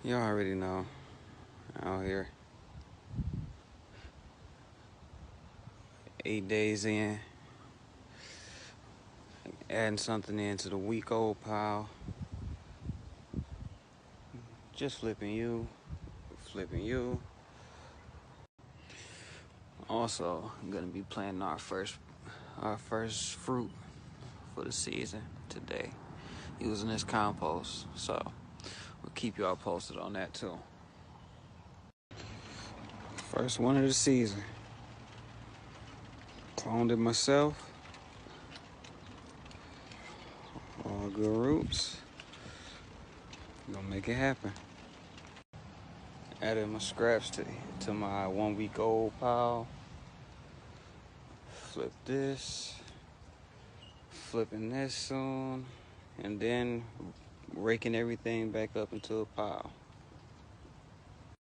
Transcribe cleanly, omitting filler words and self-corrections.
Y'all already know. Out here. 8 days in. Adding something into the week-old pile. Just flipping you. Also, I'm gonna be planting our first fruit for the season today, using this compost. So we'll keep y'all posted on that too. First one of the season. Cloned it myself. All good roots. Gonna make it happen. Added my scraps to my 1 week old pile. Flip this. Flipping this soon. And then raking everything back up into a pile.